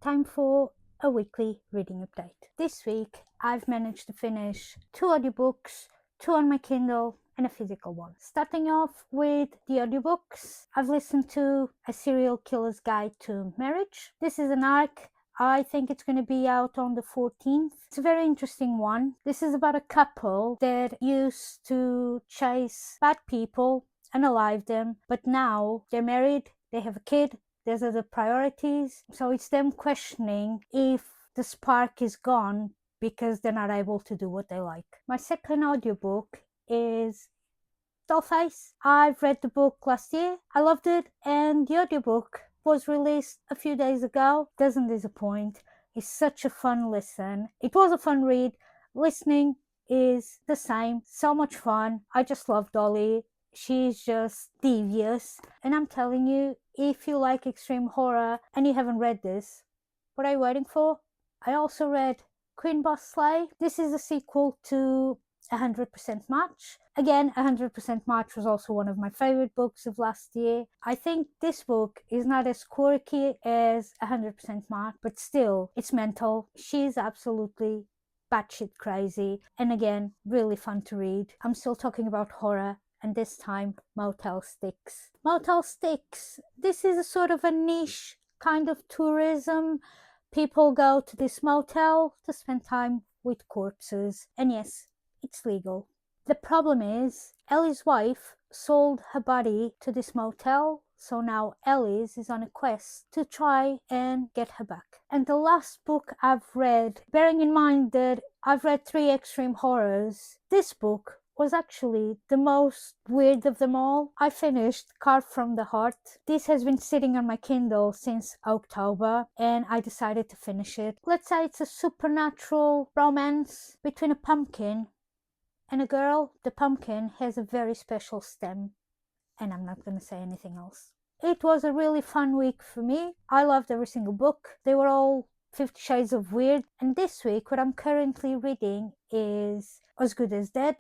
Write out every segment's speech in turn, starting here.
time for a weekly reading update. This week, I've managed to finish 2 audiobooks, 2 on my Kindle, and a physical one. Starting off with the audiobooks, I've listened to A Serial Killer's Guide to Marriage. This is an arc. I think it's going to be out on the 14th. It's a very interesting one. This is about a couple that used to chase bad people, unalive them, but now they're married, they have a kid, there's other priorities. So it's them questioning if the spark is gone because they're not able to do what they like. My second audiobook is Dollface. I've read the book last year. I loved it, and the audiobook was released a few days ago. Doesn't disappoint. It's such a fun listen. It was a fun read. Listening is the same. So much fun. I just love Dolly. She's just devious. And I'm telling you, if you like extreme horror and you haven't read this, what are you waiting for? I also read Queen Boss Slay. This is a sequel to 100% Match. Again, 100% Match was also one of my favorite books of last year. I think this book is not as quirky as 100% Match, but still, it's mental. She's absolutely batshit crazy. And again, really fun to read. I'm still talking about horror, and this time, Motel 6. Motel 6, this is a sort of a niche kind of tourism. People go to this motel to spend time with corpses. And yes, it's legal. The problem is, Ellie's wife sold her body to this motel, so now Ellie's is on a quest to try and get her back. And the last book I've read, bearing in mind that I've read 3 extreme horrors, this book was actually the most weird of them all. I finished Carved from the Heart. This has been sitting on my Kindle since October, and I decided to finish it. Let's say it's a supernatural romance between a pumpkin and a girl. The pumpkin has a very special stem, and I'm not going to say anything else. It was a really fun week for me. I loved every single book. They were all 50 Shades of Weird. And this week, what I'm currently reading is As Good as Dead.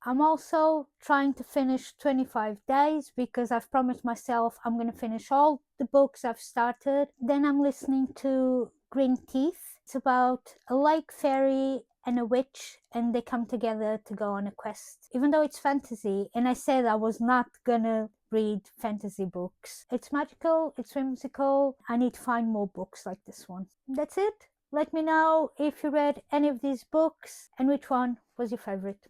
I'm also trying to finish 25 Days because I've promised myself I'm going to finish all the books I've started. Then I'm listening to Green Teeth. It's about a lake fairy and a witch, and they come together to go on a quest. Even though it's fantasy, and I said I was not gonna read fantasy books, it's magical, it's whimsical. I need to find more books like this one. That's it. Let me know if you read any of these books and which one was your favorite.